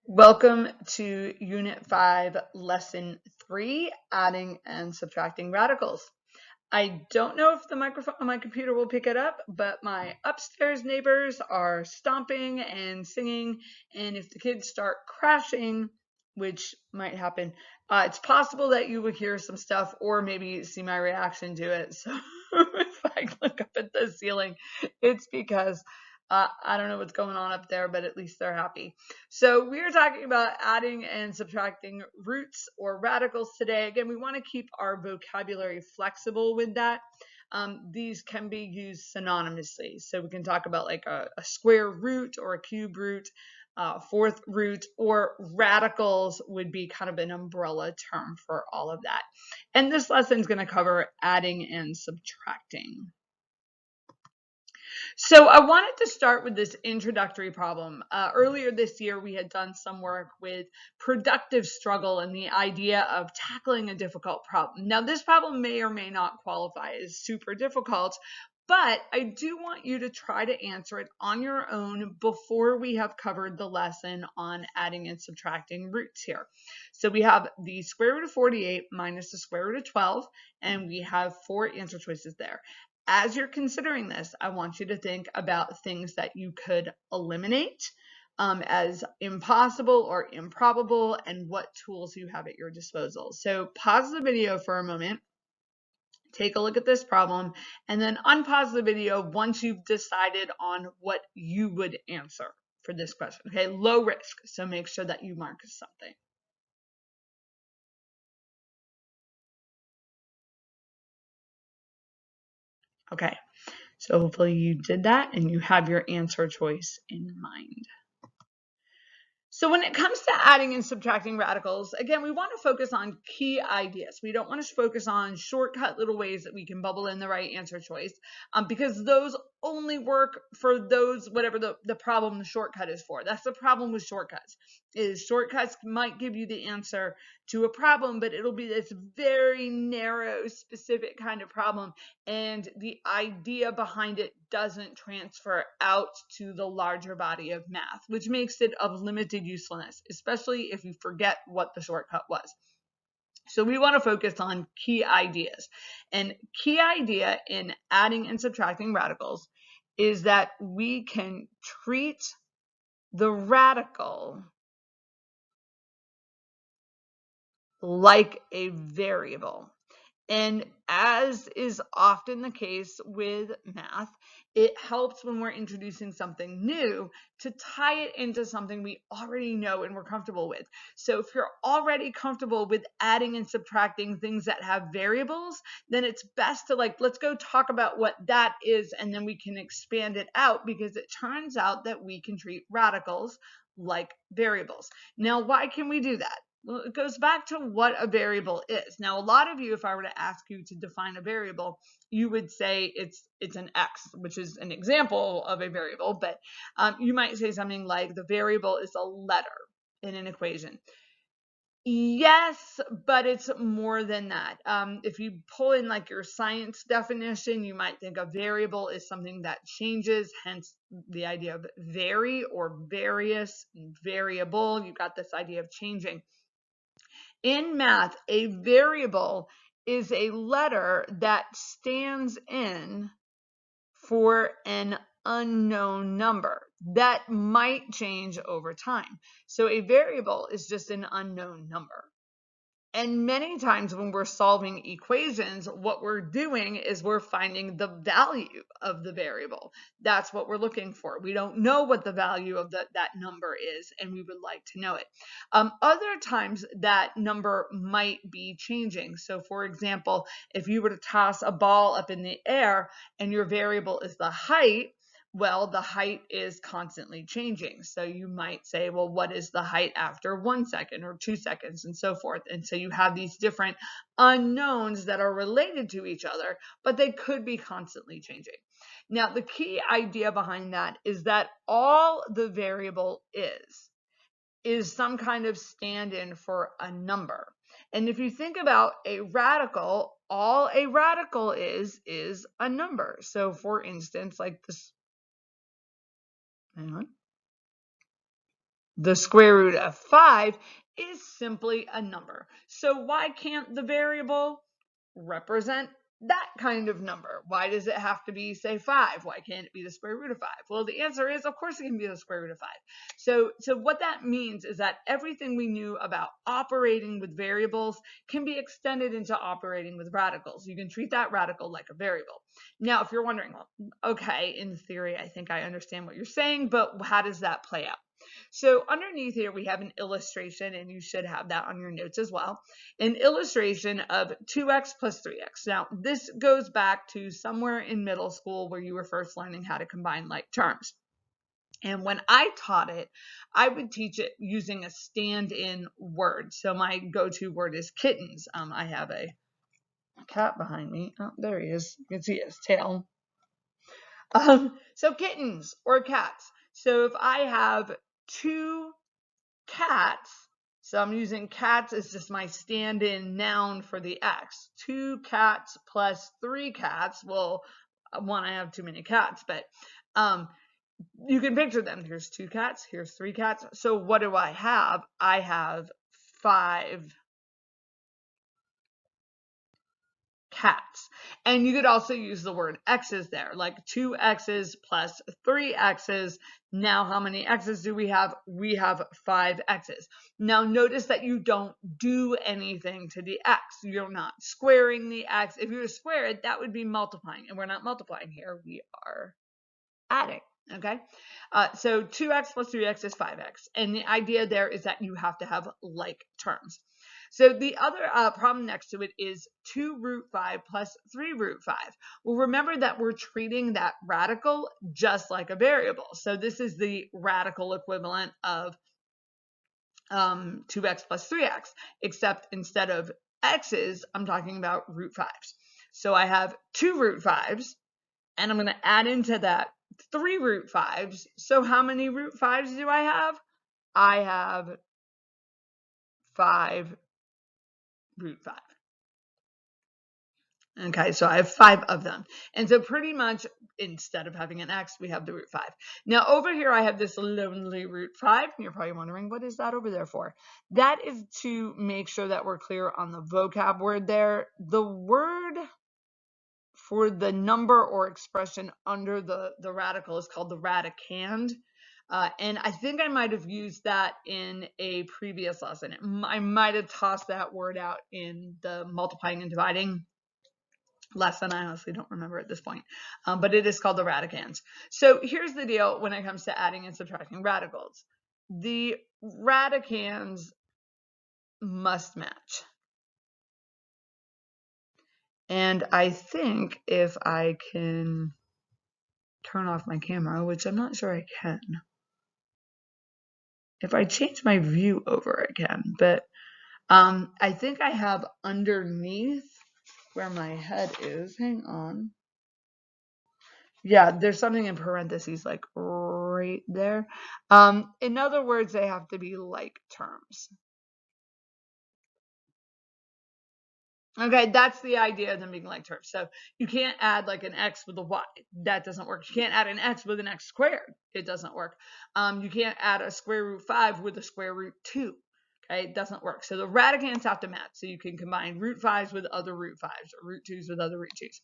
Welcome to Unit 5, Lesson 3, Adding and Subtracting Radicals. I don't know if the microphone on my computer will pick it up, but my upstairs neighbors are stomping and singing, and if the kids start crashing, which might happen, it's possible that you will hear some stuff or maybe see my reaction to it. So if I look up at the ceiling, it's because I don't know what's going on up there, but at least they're happy. So we are talking about adding and subtracting roots or radicals today. Again, we want to keep our vocabulary flexible with that. These can be used synonymously. So we can talk about like a square root or a cube root, fourth root, or radicals would be kind of an umbrella term for all of that. And this lesson is going to cover adding and subtracting. So I wanted to start with this introductory problem. Earlier this year, we had done some work with productive struggle and the idea of tackling a difficult problem. Now, this problem may or may not qualify as super difficult, but I do want you to try to answer it on your own before we have covered the lesson on adding and subtracting roots here. So we have the square root of 48 minus the square root of 12, and we have 4 answer choices there. As you're considering this, I want you to think about things that you could eliminate as impossible or improbable and what tools you have at your disposal. So pause the video for a moment, take a look at this problem, and then unpause the video once you've decided on what you would answer for this question. Okay, low risk, so make sure that you mark something. Okay, so hopefully you did that and you have your answer choice in mind. So when it comes to adding and subtracting radicals, again, we want to focus on key ideas. We don't want to focus on shortcut little ways that we can bubble in the right answer choice because those only work for those, whatever the problem the shortcut is for. That's the problem with shortcuts, is shortcuts might give you the answer to a problem, but it'll be this very narrow, specific kind of problem, and the idea behind it doesn't transfer out to the larger body of math, which makes it of limited usefulness, especially if you forget what the shortcut was. So we want to focus on key ideas. And key idea in adding and subtracting radicals is that we can treat the radical like a variable. And as is often the case with math, it helps when we're introducing something new to tie it into something we already know and we're comfortable with. So if you're already comfortable with adding and subtracting things that have variables, then it's best to let's go talk about what that is, and then we can expand it out, because it turns out that we can treat radicals like variables. Now, why can we do that? Well, it goes back to what a variable is. Now, a lot of you, if I were to ask you to define a variable, you would say it's an x, which is an example of a variable, but you might say something like the variable is a letter in an equation. Yes, but it's more than that. If you pull in like your science definition, you might think a variable is something that changes, hence the idea of vary or various, variable. You got this idea of changing. In math, a variable is a letter that stands in for an unknown number that might change over time. So a variable is just an unknown number. And many times when we're solving equations, what we're doing is we're finding the value of the variable. That's what we're looking for. We don't know what the value of that number is, and we would like to know it. Other times that number might be changing. So for example, if you were to toss a ball up in the air and your variable is the height, well, the height is constantly changing. So you might say, well, what is the height after 1 second or 2 seconds and so forth? And so you have these different unknowns that are related to each other, but they could be constantly changing. Now, the key idea behind that is that all the variable is some kind of stand-in for a number. And if you think about a radical, all a radical is a number. So for instance, like this, hang on. The square root of 5 is simply a number. So why can't the variable represent that kind of number? Why does it have to be, say, 5? Why can't it be the square root of 5? Well, the answer is, of course, it can be the square root of 5. So what that means is that everything we knew about operating with variables can be extended into operating with radicals. You can treat that radical like a variable. Now, if you're wondering, well, okay, in theory, I think I understand what you're saying, but how does that play out? So underneath here, we have an illustration, and you should have that on your notes as well. An illustration of 2x plus 3x. Now, this goes back to somewhere in middle school where you were first learning how to combine like terms. And when I taught it, I would teach it using a stand-in word. So my go-to word is kittens. I have a cat behind me. Oh, there he is. You can see his tail. So kittens or cats. So if I have 2 cats, so I'm using cats as just my stand-in noun for the x. 2 cats plus 3 cats. Well, one, I have too many cats, but you can picture them. Here's 2 cats, here's 3 cats. So what do I have? I have 5 cats. And you could also use the word x's there, like 2 x's plus 3 x's. Now, how many x's do we have? We have 5 x's. Now, notice that you don't do anything to the x. You're not squaring the x. If you were to square it, that would be multiplying. And we're not multiplying here. We are adding. Okay, so 2x plus 3x is 5x. And the idea there is that you have to have like terms. So the other problem next to it is 2 root 5 plus 3 root 5. Well, remember that we're treating that radical just like a variable. So this is the radical equivalent of 2x plus 3x, except instead of x's, I'm talking about root 5s. So I have 2 root 5s, and I'm going to add into that 3 root 5s. So how many root 5s do I have? I have 5 root 5. Okay, so I have 5 of them. And so pretty much instead of having an x, we have the root 5. Now over here, I have this lonely root 5. And you're probably wondering, what is that over there for? That is to make sure that we're clear on the vocab word there. The word for the number or expression under the radical is called the radicand. And I think I might have used that in a previous lesson. I might have tossed that word out in the multiplying and dividing lesson. I honestly don't remember at this point, but it is called the radicands. So here's the deal when it comes to adding and subtracting radicals. The radicands must match. And I think if I can turn off my camera, which I'm not sure I can. If I change my view over, I can, but I think I have underneath where my head is, hang on. Yeah, there's something in parentheses like right there. In other words, they have to be like terms. Okay, that's the idea of them being like terms. So you can't add like an x with a y. That doesn't work. You can't add an x with an x squared. It doesn't work. You can't add a square root 5 with a square root 2. Okay, it doesn't work. So the radicands have to match. So you can combine root 5s with other root 5s or root 2s with other root 2s.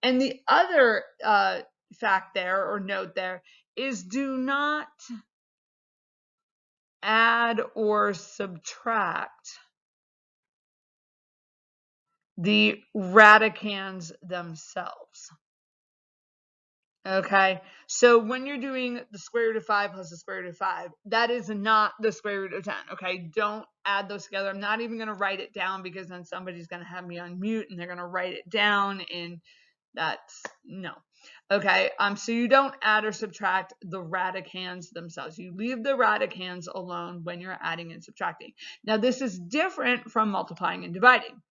And the other fact there or note there is do not add or subtract the radicands themselves. Okay, so when you're doing the square root of 5 plus the square root of 5, that is not the square root of 10. Okay, don't add those together. I'm not even going to write it down because then somebody's going to have me on mute and they're going to write it down, and that's no. Okay, so you don't add or subtract the radicands themselves. You leave the radicands alone when you're adding and subtracting. Now, this is different from multiplying and dividing.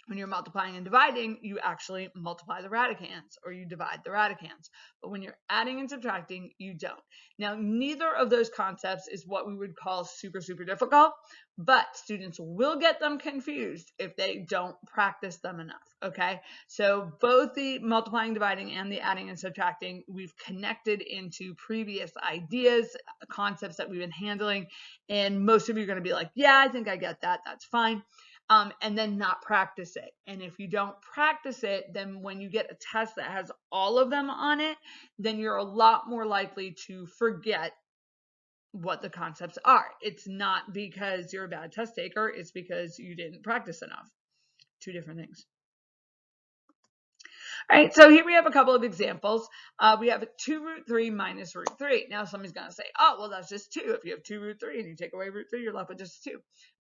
When you're multiplying and dividing, you actually multiply the radicands or you divide the radicands. But when you're adding and subtracting, you don't. Now, neither of those concepts is what we would call super, super difficult, but students will get them confused if they don't practice them enough, okay? So both the multiplying, dividing, and the adding and subtracting, we've connected into previous ideas, concepts that we've been handling, and most of you are going to be like, yeah, I think I get that. That's fine. And then not practice it. And if you don't practice it, then when you get a test that has all of them on it, then you're a lot more likely to forget what the concepts are. It's not because you're a bad test taker, it's because you didn't practice enough. Two different things. All right, so here we have a couple of examples. We have 2 root 3 minus root 3. Now somebody's going to say, oh, well, that's just 2. If you have 2 root 3 and you take away root 3, you're left with just 2.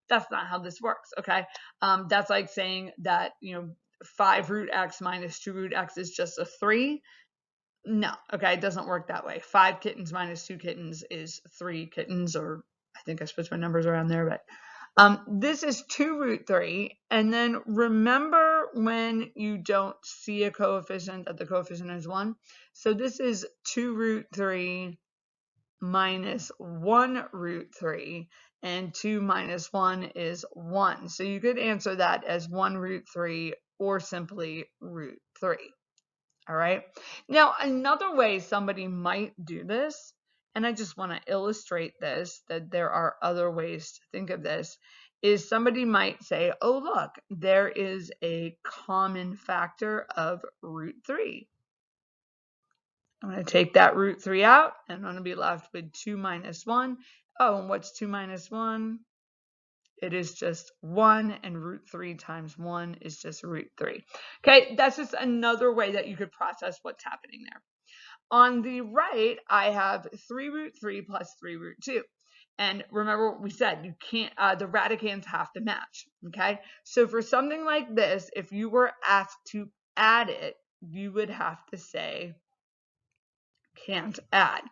That's not how this works, okay? That's like saying that, 5 root x minus 2 root x is just a 3. No, okay, it doesn't work that way. 5 kittens minus 2 kittens is 3 kittens, or I think I switched my numbers around there, but this is 2 root 3, and then remember when you don't see a coefficient that the coefficient is 1. So this is 2 root 3 minus 1 root 3, and 2 minus 1 is 1. So you could answer that as 1 root 3 or simply root 3. All right. Now, another way somebody might do this, and I just want to illustrate this, that there are other ways to think of this, is somebody might say, oh, look, there is a common factor of root 3. I'm going to take that root 3 out, and I'm going to be left with 2 minus 1. Oh, and what's 2 minus 1? It is just 1, and root 3 times 1 is just root 3. Okay, that's just another way that you could process what's happening there. On the right, I have 3 root 3 plus 3 root 2. And remember what we said, you can't, the radicands have to match, okay? So for something like this, if you were asked to add it, you would have to say, can't add.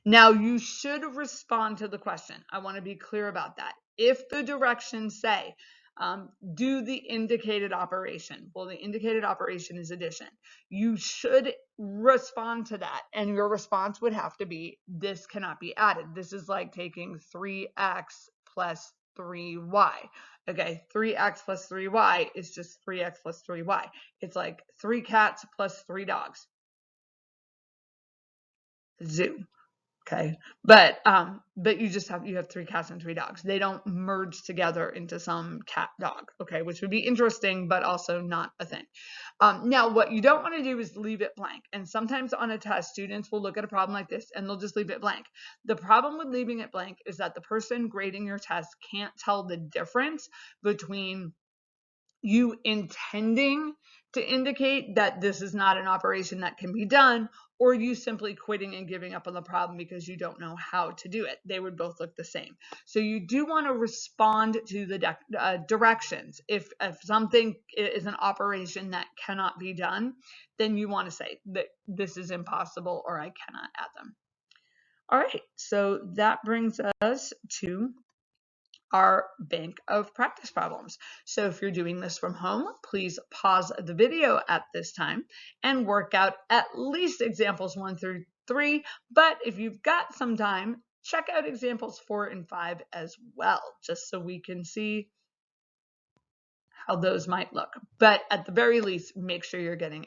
Now, you should respond to the question. I want to be clear about that. If the directions say, do the indicated operation, well, the indicated operation is addition. You should respond to that, and your response would have to be, this cannot be added. This is like taking 3x plus 3y. Okay, 3x plus 3y is just 3x plus 3y. It's like 3 cats plus 3 dogs. Zoo. Okay, but you have 3 cats and 3 dogs. They don't merge together into some cat dog, okay, which would be interesting, but also not a thing. Now, what you don't want to do is leave it blank. And sometimes on a test, students will look at a problem like this and they'll just leave it blank. The problem with leaving it blank is that the person grading your test can't tell the difference between you intending to indicate that this is not an operation that can be done, or you simply quitting and giving up on the problem because you don't know how to do it. They would both look the same. So you do want to respond to the directions. If something is an operation that cannot be done, then you want to say that this is impossible or I cannot add them. All right, so that brings us to our bank of practice problems. So if you're doing this from home, please pause the video at this time and work out at least examples 1 through 3. But if you've got some time, check out examples 4 and 5 as well, just so we can see how those might look. But at the very least, make sure you're getting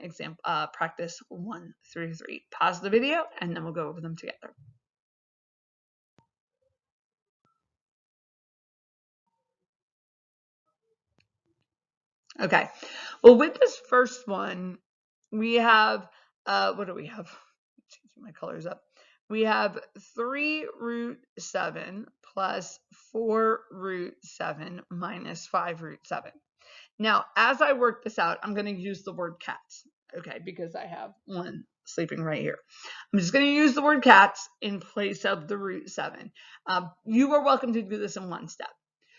practice 1 through 3. Pause the video and then we'll go over them together. Okay, well, with this first one, we have, what do we have? Changing my colors up. We have 3 root 7 plus 4 root 7 minus 5 root 7. Now, as I work this out, I'm going to use the word cats, okay, because I have one sleeping right here. I'm just going to use the word cats in place of the root 7. You are welcome to do this in one step.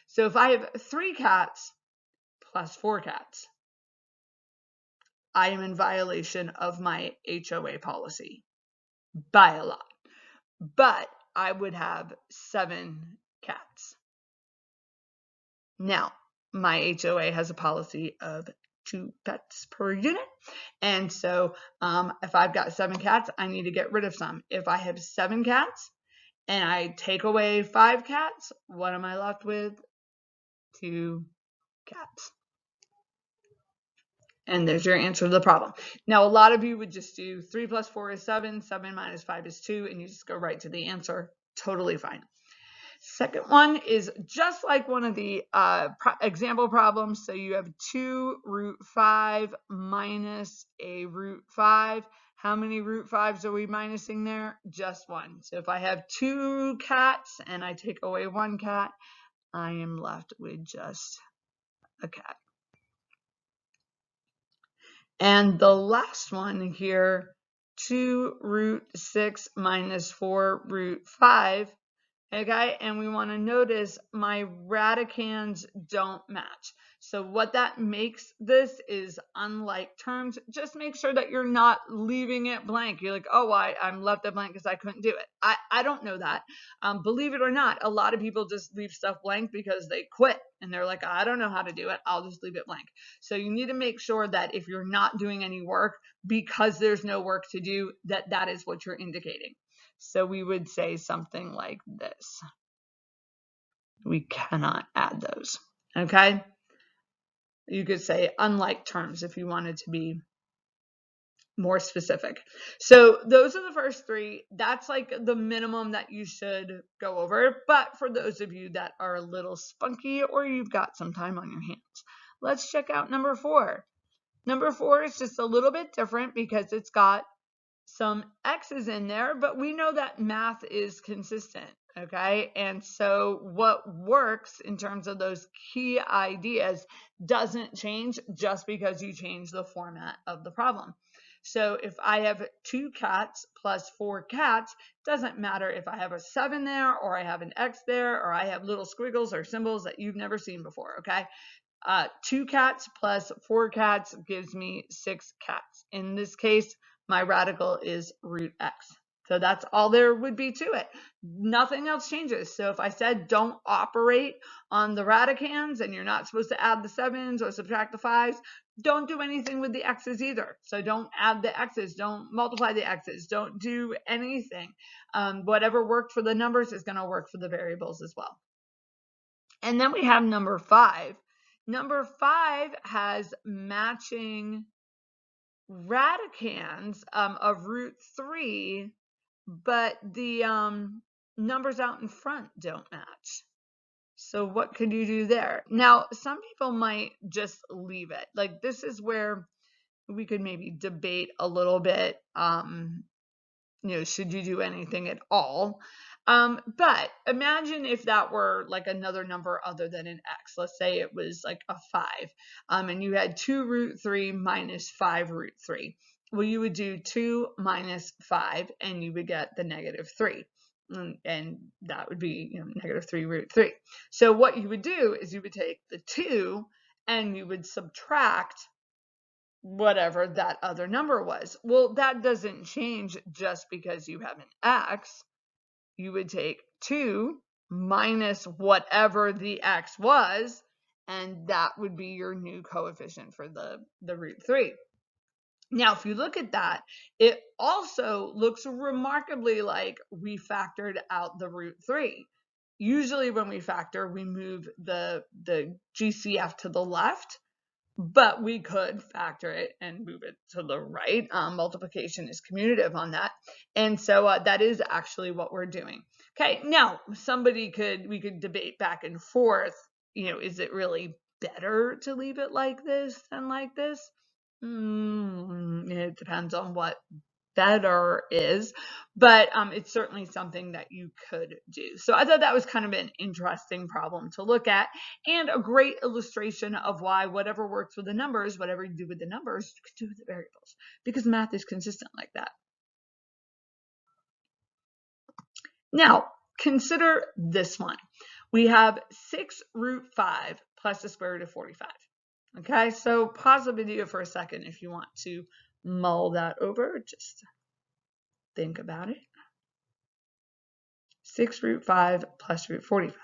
So if I have 3 cats plus 4 cats, I am in violation of my HOA policy by a lot. But I would have 7 cats. Now, my HOA has a policy of 2 pets per unit. And so if I've got 7 cats, I need to get rid of some. If I have 7 cats and I take away 5 cats, what am I left with? 2 cats. And there's your answer to the problem. Now, a lot of you would just do 3 plus 4 is 7, 7 minus 5 is 2, and you just go right to the answer. Totally fine. Second one is just like one of the example problems. So you have 2 root 5 minus a root 5. How many root 5s are we minusing there? Just 1. So if I have 2 cats and I take away 1 cat, I am left with just a cat. And the last one here, 2 root 6 minus 4 root 5. Okay, and we want to notice my radicands don't match. So what that makes this is unlike terms. Just make sure that you're not leaving it blank. You're like, oh, I'm left it blank because I couldn't do it. I don't know that. Believe it or not, a lot of people just leave stuff blank because they quit and they're like, I don't know how to do it. I'll just leave it blank. So you need to make sure that if you're not doing any work because there's no work to do, that is what you're indicating. So we would say something like this. We cannot add those, okay? You could say unlike terms if you wanted to be more specific. So those are the first 3. That's like the minimum that you should go over. But for those of you that are a little spunky or you've got some time on your hands, let's check out number 4. Number 4 is just a little bit different because it's got some x's in there, but we know that math is consistent, okay? And so what works in terms of those key ideas doesn't change just because you change the format of the problem. So if I have 2 cats plus 4 cats, doesn't matter if I have a 7 there or I have an x there or I have little squiggles or symbols that you've never seen before, okay? 2 cats plus 4 cats gives me 6 cats. In this case, my radical is root x. So that's all there would be to it. Nothing else changes. So if I said don't operate on the radicands and you're not supposed to add the 7s or subtract the 5s, don't do anything with the x's either. So don't add the x's, don't multiply the x's, don't do anything. Whatever worked for the numbers is going to work for the variables as well. And then we have number 5. Number 5 has matching radicands of root 3, but the numbers out in front don't match. So what could you do there? Now, some people might just leave it. Like this is where we could maybe debate a little bit. Should you do anything at all? But imagine if that were like another number other than an x. Let's say it was like a 5, and you had 2 root 3 minus 5 root 3. Well, you would do 2 minus 5, and you would get the negative 3. And that would be negative 3 root 3. So what you would do is you would take the 2 and you would subtract whatever that other number was. Well, that doesn't change just because you have an x. You would take 2 minus whatever the x was, and that would be your new coefficient for the root 3. Now, if you look at that, it also looks remarkably like we factored out the root 3. Usually when we factor, we move the GCF to the left, but we could factor it and move it to the right. Multiplication is commutative on that. And so that is actually what we're doing. Okay, now we could debate back and forth, is it really better to leave it like this than like this? It depends on what better is, but it's certainly something that you could do. So I thought that was kind of an interesting problem to look at and a great illustration of why whatever works with the numbers, whatever you do with the numbers, you could do with the variables, because math is consistent like that. Now, consider this one. We have 6 root 5 plus the square root of 45. Okay, so pause the video for a second if you want to mull that over. Just think about it. 6 root 5 plus root 45.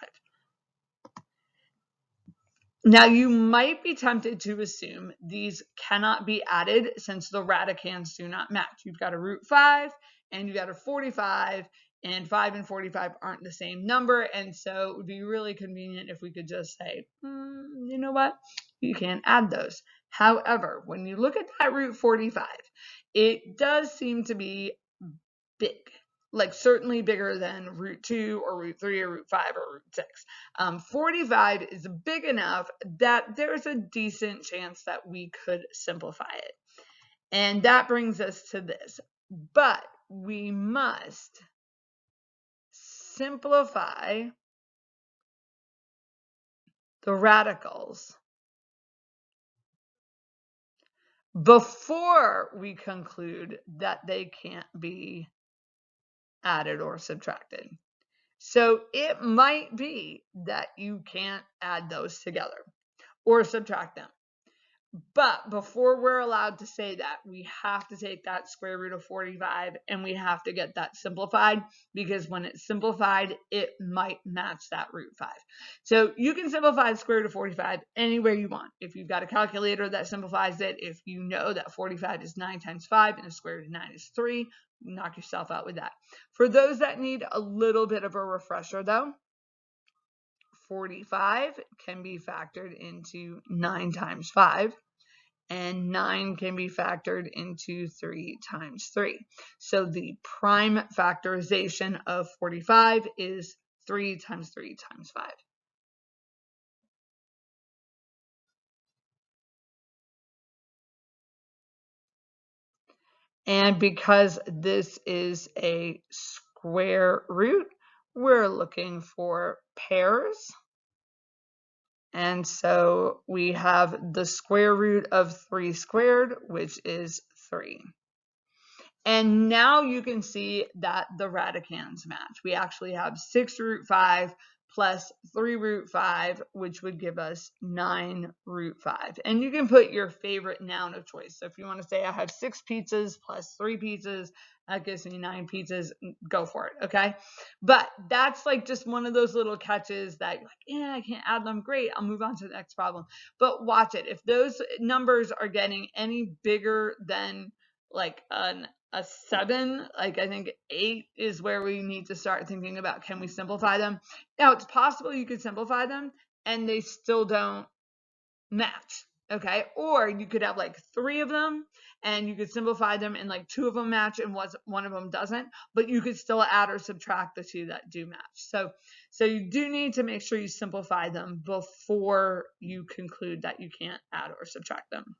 Now, you might be tempted to assume these cannot be added since the radicands do not match. You've got a root 5 and you've got a 45, and 5 and 45 aren't the same number, and so it would be really convenient if we could just say, you know what, you can't add those. However, when you look at that root 45, it does seem to be big. Like certainly bigger than root 2 or root 3 or root 5 or root 6. 45 is big enough that there's a decent chance that we could simplify it. And that brings us to this. But we must simplify the radicals before we conclude that they can't be added or subtracted. So it might be that you can't add those together or subtract them. But before we're allowed to say that, we have to take that square root of 45 and we have to get that simplified, because when it's simplified, it might match that root 5. So you can simplify the square root of 45 anywhere you want. If you've got a calculator that simplifies it, if you know that 45 is 9 times 5 and the square root of 9 is 3, knock yourself out with that. For those that need a little bit of a refresher though, 45 can be factored into 9 times 5. And 9 can be factored into 3 times 3. So the prime factorization of 45 is 3 times 3 times 5. And because this is a square root, we're looking for pairs. And so we have the square root of 3 squared, which is 3. And now you can see that the radicands match. We actually have 6 root 5 plus 3 root 5, which would give us 9 root 5. And you can put your favorite noun of choice. So if you want to say I have 6 pizzas plus 3 pizzas, that gives me 9 pizzas, go for it, okay? But that's like just one of those little catches that you're like, yeah, I can't add them. Great, I'll move on to the next problem. But watch it. If those numbers are getting any bigger than like a 7, like I think 8 is where we need to start thinking about, can we simplify them? Now, it's possible you could simplify them and they still don't match, okay? Or you could have like 3 of them and you could simplify them and like 2 of them match and one of them doesn't, but you could still add or subtract the 2 that do match. So you do need to make sure you simplify them before you conclude that you can't add or subtract them.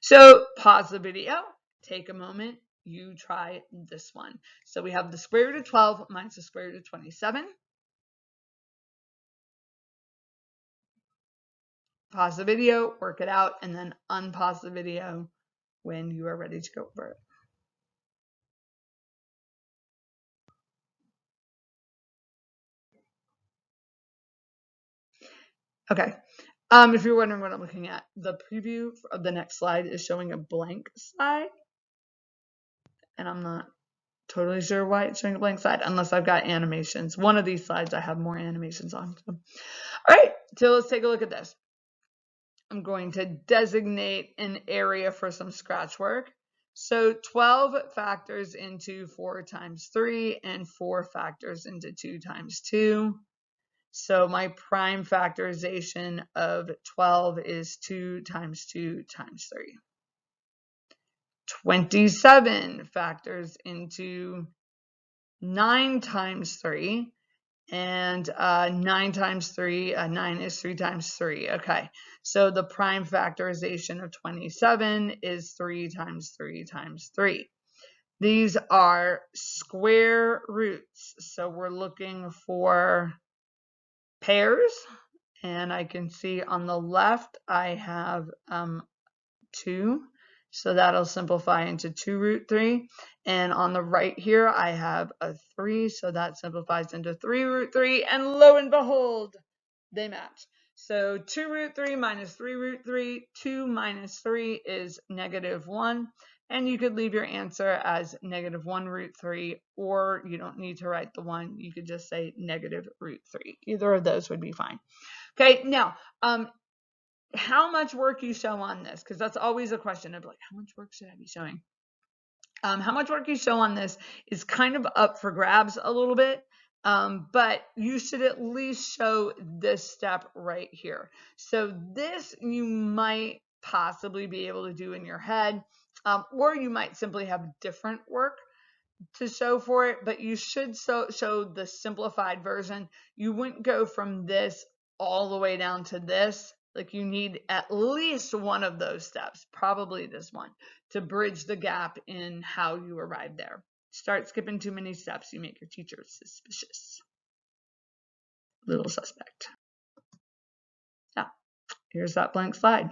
So pause the video, take a moment, you try this one. So we have the square root of 12 minus the square root of 27. Pause the video, work it out, and then unpause the video when you are ready to go over it. Okay. If you're wondering what I'm looking at, the preview of the next slide is showing a blank slide. And I'm not totally sure why it's showing a blank slide, unless I've got animations. One of these slides I have more animations on. So. All right, so let's take a look at this. I'm going to designate an area for some scratch work. So 12 factors into 4 times 3 and 4 factors into 2 times 2. So my prime factorization of 12 is 2 times 2 times 3. 27 factors into 9 times 3. And 9 times 3, 9 is 3 times 3. Okay, so the prime factorization of 27 is 3 times 3 times 3. These are square roots, so we're looking for pairs. And I can see on the left I have 2. So that'll simplify into 2 root 3. And on the right here, I have a 3. So that simplifies into 3 root 3. And lo and behold, they match. So 2 root 3 minus 3 root 3, 2 minus 3 is -1. And you could leave your answer as -1 root 3, or you don't need to write the 1. You could just say -root 3. Either of those would be fine. Okay, now, how much work you show on this, because that's always a question of like, how much work should I be showing? How much work you show on this is kind of up for grabs a little bit, but you should at least show this step right here. So this you might possibly be able to do in your head, or you might simply have different work to show for it, but you should show the simplified version. You wouldn't go from this all the way down to this. Like, you need at least one of those steps, probably this one, to bridge the gap in how you arrive there. Start skipping too many steps, you make your teacher suspicious. Little suspect. Yeah, here's that blank slide.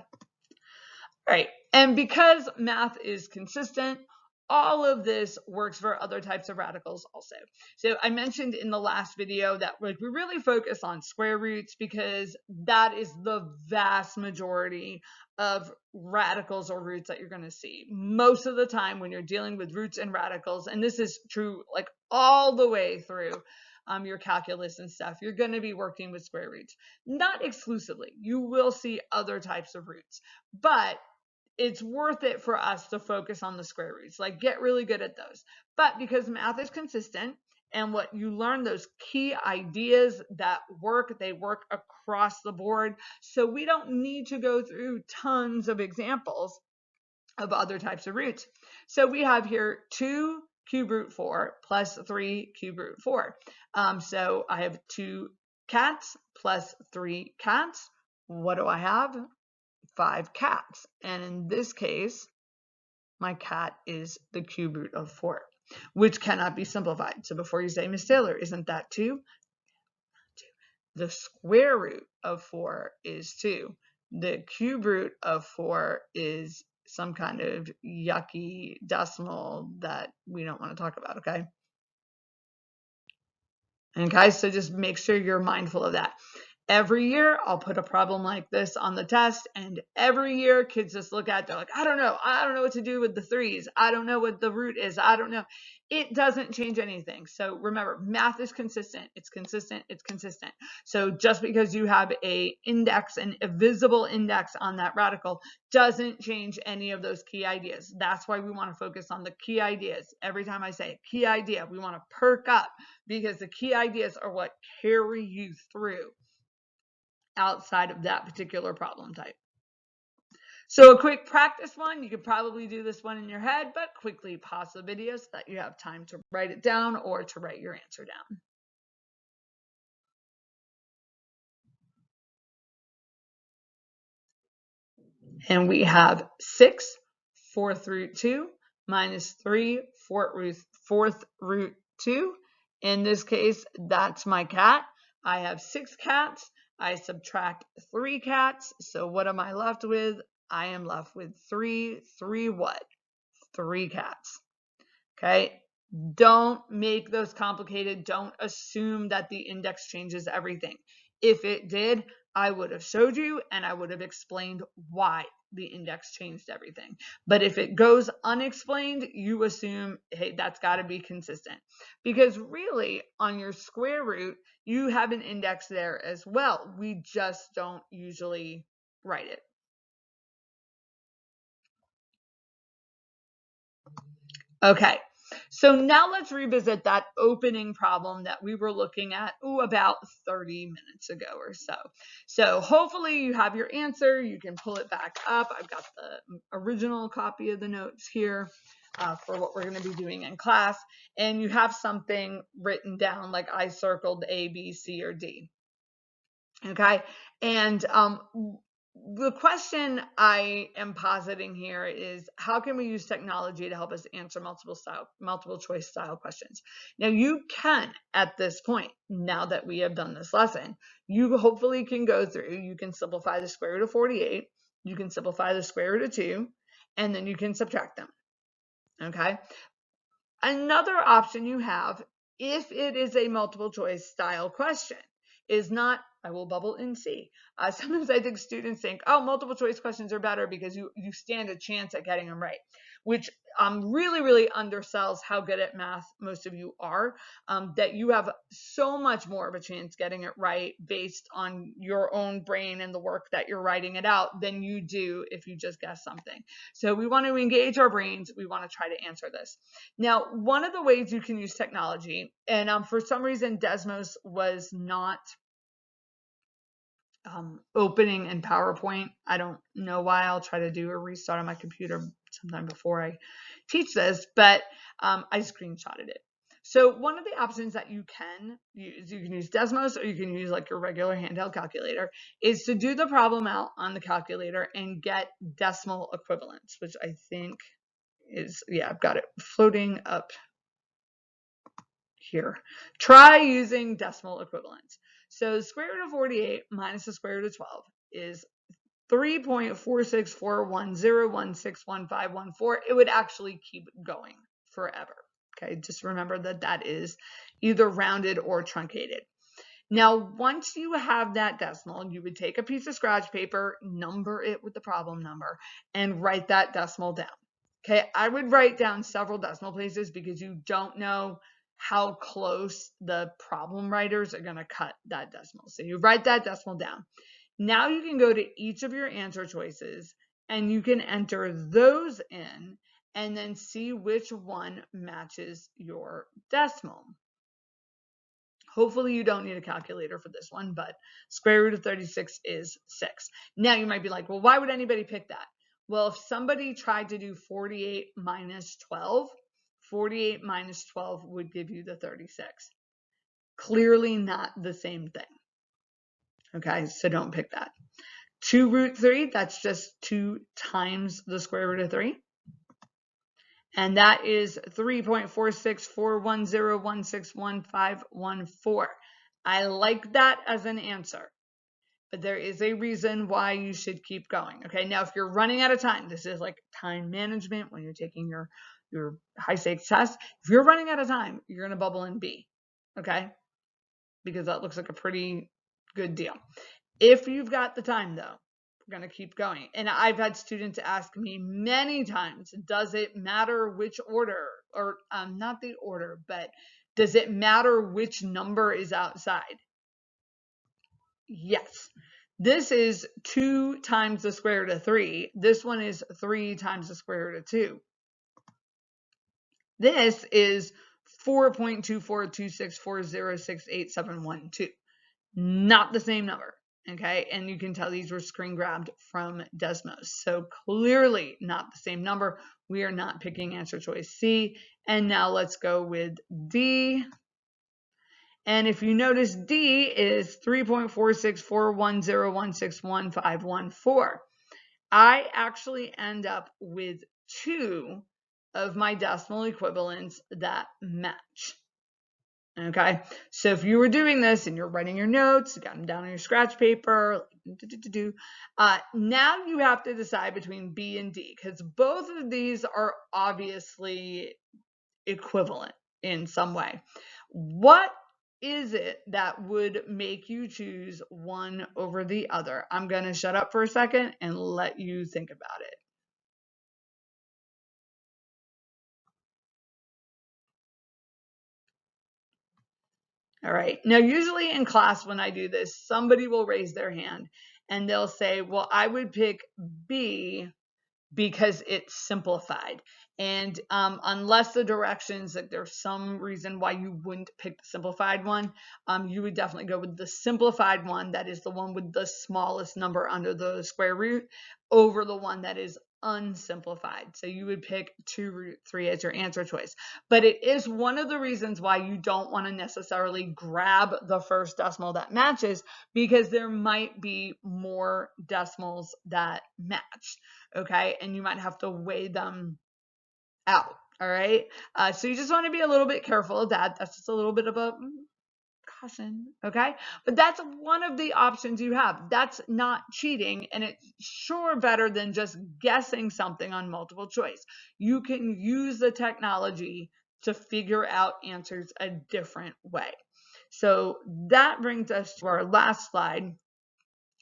All right, and because math is consistent, all of this works for other types of radicals also. So I mentioned in the last video that we really focus on square roots because that is the vast majority of radicals or roots that you're going to see. Most of the time when you're dealing with roots and radicals, and this is true like all the way through your calculus and stuff, you're going to be working with square roots. Not exclusively. You will see other types of roots, but it's worth it for us to focus on the square roots, like get really good at those. But because math is consistent and what you learn, those key ideas that work, they work across the board. So we don't need to go through tons of examples of other types of roots. So we have here 2 cube root 4 plus 3 cube root 4. So I have 2 cats plus 3 cats. What do I have? 5 cats. And in this case, my cat is the cube root of 4, which cannot be simplified. So before you say, Miss Taylor, isn't that 2? The square root of 4 is 2. The cube root of 4 is some kind of yucky decimal that we don't want to talk about, okay? Okay, so just make sure you're mindful of that. Every year, I'll put a problem like this on the test, and every year kids just look at it, they're like, I don't know what to do with the 3's. I don't know what the root is. I don't know. It doesn't change anything. So remember, math is consistent. It's consistent. It's consistent. So just because you have a index, an visible index on that radical, doesn't change any of those key ideas. That's why we want to focus on the key ideas. Every time I say key idea, we want to perk up because the key ideas are what carry you through outside of that particular problem type. So a quick practice one, you could probably do this one in your head, but quickly pause the video so that you have time to write it down or to write your answer down. And we have 6 fourth root 2 minus 3 fourth root 2. In this case, that's my cat. I have 6 cats. I subtract 3 cats. So what am I left with? I am left with 3. 3 what? 3 cats. Okay. Don't make those complicated. Don't assume that the index changes everything. If it did, I would have showed you and I would have explained why the index changed everything. But if it goes unexplained, you assume, hey, that's got to be consistent. Because really, on your square root, you have an index there as well. We just don't usually write it. Okay, so now let's revisit that opening problem that we were looking at about 30 minutes ago or so. So hopefully you have your answer. You can pull it back up. I've got the original copy of the notes here for what we're going to be doing in class. And you have something written down like I circled A, B, C, or D. Okay, and the question I am positing here is, how can we use technology to help us answer multiple choice style questions? Now you can, at this point, now that we have done this lesson, you hopefully can go through, you can simplify the square root of 48, you can simplify the square root of 2, and then you can subtract them, okay? Another option you have, if it is a multiple choice style question, is not, I will bubble in C. Sometimes I think students think, oh, multiple choice questions are better because you stand a chance at getting them right. which really, really undersells how good at math most of you are, that you have so much more of a chance getting it right based on your own brain and the work that you're writing it out than you do if you just guess something. So we want to engage our brains. We want to try to answer this. Now, one of the ways you can use technology, and for some reason, Desmos was not opening in PowerPoint. I don't know why. I'll try to do a restart on my computer sometime before I teach this, but I screenshotted it. So one of the options that you can use Desmos, or you can use like your regular handheld calculator, is to do the problem out on the calculator and get decimal equivalents, which I think is, yeah, I've got it floating up here. Try using decimal equivalents. So the square root of 48 minus the square root of 12 is 3.464101611514. It would actually keep going forever. Okay, just remember that that is either rounded or truncated. Now, once you have that decimal, you would take a piece of scratch paper, number it with the problem number, and write that decimal down. Okay, I would write down several decimal places because you don't know how close the problem writers are going to cut that decimal. So you write that decimal down. Now you can go to each of your answer choices and you can enter those in and then see which one matches your decimal. Hopefully you don't need a calculator for this one, but square root of 36 is 6. Now you might be like, well, why would anybody pick that? Well, if somebody tried to do 48 minus 12, 48 minus 12 would give you the 36. Clearly not the same thing. Okay, so don't pick that. 2 root 3, that's just 2 times the square root of 3. And that is 3.464101611514. I like that as an answer, but there is a reason why you should keep going. Okay, now if you're running out of time, this is like time management when you're taking your high stakes test. If you're running out of time, you're going to bubble in B, okay? Because that looks like a pretty good deal. If you've got the time though, we're going to keep going. And I've had students ask me many times, does it matter which order, or not the order, but does it matter which number is outside? Yes. This is 2 times the square root of 3. This one is 3 times the square root of 2. This is 4.242640687112. Not the same number. Okay, and you can tell these were screen grabbed from Desmos. So clearly not the same number. We are not picking answer choice C. And now let's go with D. And if you notice, D is 3.464101611514. I actually end up with 2 of my decimal equivalents that match. Okay, so if you were doing this and you're writing your notes, you got them down on your scratch paper, now you have to decide between B and D, because both of these are obviously equivalent in some way. What is it that would make you choose one over the other? I'm going to shut up for a second and let you think about it. All right. Now, usually in class when I do this, somebody will raise their hand and they'll say, well, I would pick B because it's simplified. And unless the directions, like there's some reason why you wouldn't pick the simplified one, you would definitely go with the simplified one, that is the one with the smallest number under the square root, over the one that is unsimplified. So you would pick 2 root 3 as your answer choice. But it is one of the reasons why you don't want to necessarily grab the first decimal that matches, because there might be more decimals that match. Okay, and you might have to weigh them out. All right, so you just want to be a little bit careful of that. That's just a little bit of a caution. Okay, but that's one of the options you have. That's not cheating, and it's sure better than just guessing something on multiple choice. You can use the technology to figure out answers a different way. So that brings us to our last slide,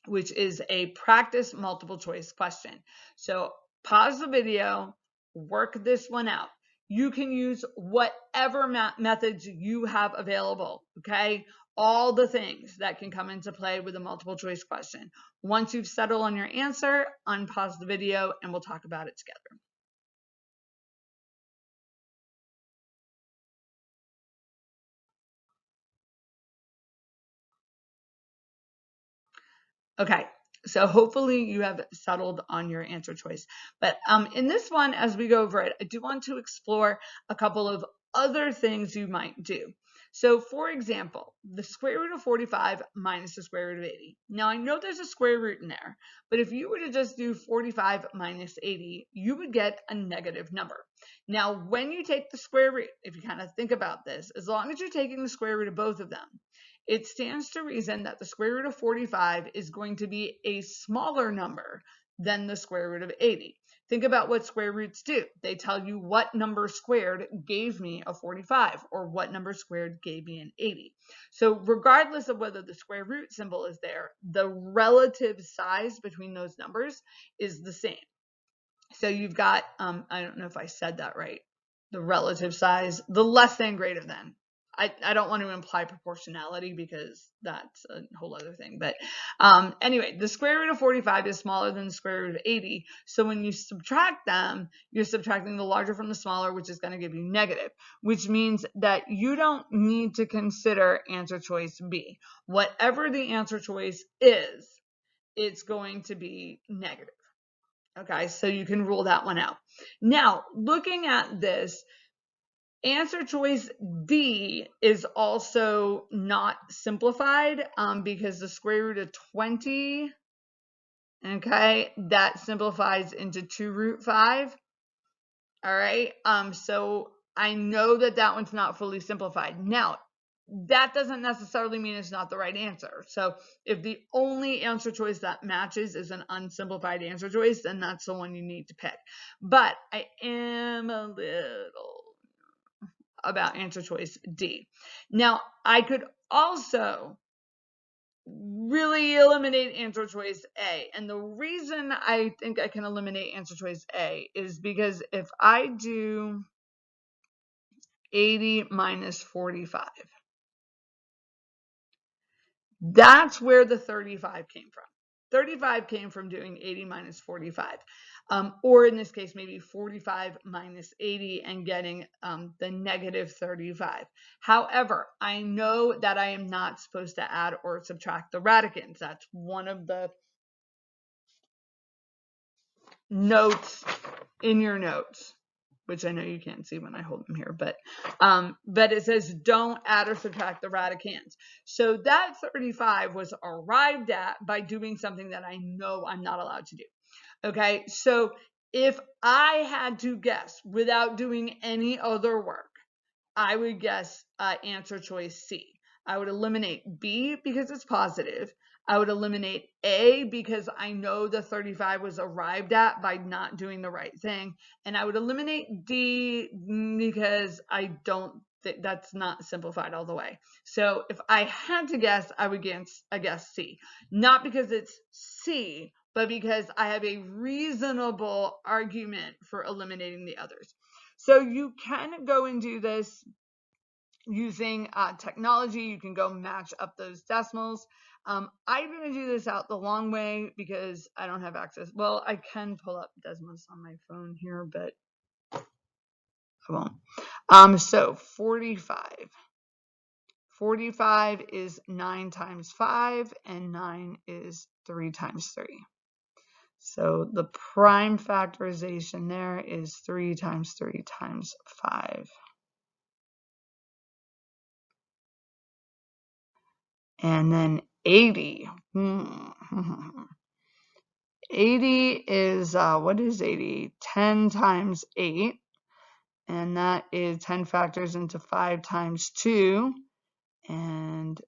which is a practice multiple choice question. So pause the video, work this one out. You can use whatever methods you have available, okay? All the things that can come into play with a multiple choice question. Once you've settled on your answer, unpause the video and we'll talk about it together. Okay, so hopefully you have settled on your answer choice. But in this one, as we go over it, I do want to explore a couple of other things you might do. So for example, the square root of 45 minus the square root of 80. Now I know there's a square root in there, but if you were to just do 45 minus 80, you would get a negative number. Now, when you take the square root, if you kind of think about this, as long as you're taking the square root of both of them, it stands to reason that the square root of 45 is going to be a smaller number than the square root of 80. Think about what square roots do. They tell you what number squared gave me a 45 or what number squared gave me an 80. So regardless of whether the square root symbol is there, the relative size between those numbers is the same. So you've got, I don't know if I said that right, the relative size, the less than greater than. I don't want to imply proportionality because that's a whole other thing. But anyway, the square root of 45 is smaller than the square root of 80. So when you subtract them, you're subtracting the larger from the smaller, which is going to give you negative, which means that you don't need to consider answer choice B. Whatever the answer choice is, it's going to be negative. Okay, so you can rule that one out. Now, looking at this, answer choice D is also not simplified because the square root of 20, okay, that simplifies into 2 root 5. All right, so I know that that one's not fully simplified. Now, that doesn't necessarily mean it's not the right answer. So if the only answer choice that matches is an unsimplified answer choice, then that's the one you need to pick. But I am a little about answer choice D. Now, I could also really eliminate answer choice A. And the reason I think I can eliminate answer choice A is because if I do 80 minus 45, that's where the 35 came from. 35 came from doing 80 minus 45. Or in this case, maybe 45 minus 80 and getting the negative 35. However, I know that I am not supposed to add or subtract the radicands. That's one of the notes in your notes, which I know you can't see when I hold them here, but it says don't add or subtract the radicands. So that 35 was arrived at by doing something that I know I'm not allowed to do. Okay, so if I had to guess without doing any other work, I would guess answer choice C. I would eliminate B because it's positive. I would eliminate A because I know the 35 was arrived at by not doing the right thing. And I would eliminate D because I don't think that's not simplified all the way. So if I had to guess, I would guess C. Not because it's C, but because I have a reasonable argument for eliminating the others. So you can go and do this using technology. You can go match up those decimals. I'm going to do this out the long way because I don't have access. Well, I can pull up decimals on my phone here, but I won't. So 45. 45 is 9 times 5, and 9 is 3 times 3. So the prime factorization there is 3 times 3 times 5. And then 80. 80 is, what is 80? 10 times 8. And that is 10 factors into 5 times 2. And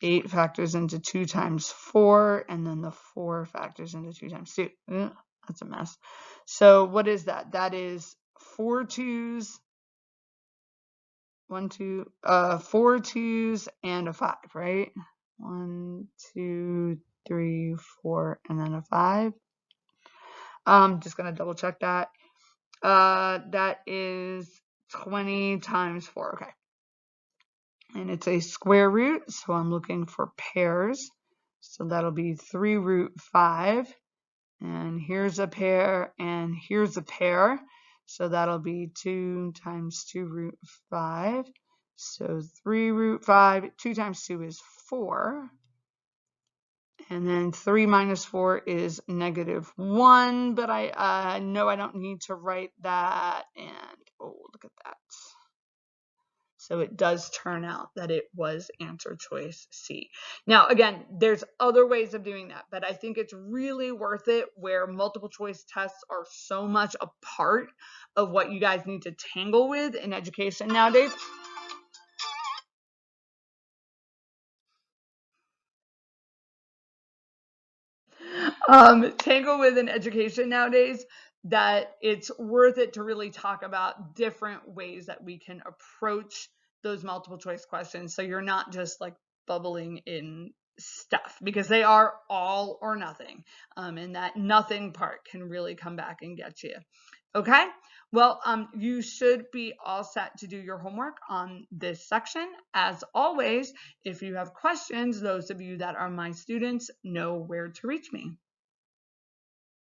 8 factors into 2 times 4. And then the 4 factors into 2 times 2. That's a mess. So what is that? That is 4 twos. 4 twos and a 5, right? 1, 2, 3, 4, and then a 5. I'm just gonna double check that. That is 20 times 4. Okay. And it's a square root, so I'm looking for pairs. So that'll be 3 root 5. And here's a pair, and here's a pair. So that'll be 2 times 2 root 5. So 3 root 5, 2 times 2 is 4. And then 3 minus 4 is -1, but I know I don't need to write that. And oh, look at that. So it does turn out that it was answer choice C. Now, again, there's other ways of doing that, but I think it's really worth it where multiple choice tests are so much a part of what you guys need to tangle with in education nowadays. Tangle with in education nowadays, that it's worth it to really talk about different ways that we can approach those multiple choice questions so you're not just like bubbling in stuff, because they are all or nothing, and that nothing part can really come back and get you. Okay, well, you should be all set to do your homework on this section. As always, if you have questions, those of you that are my students know where to reach me.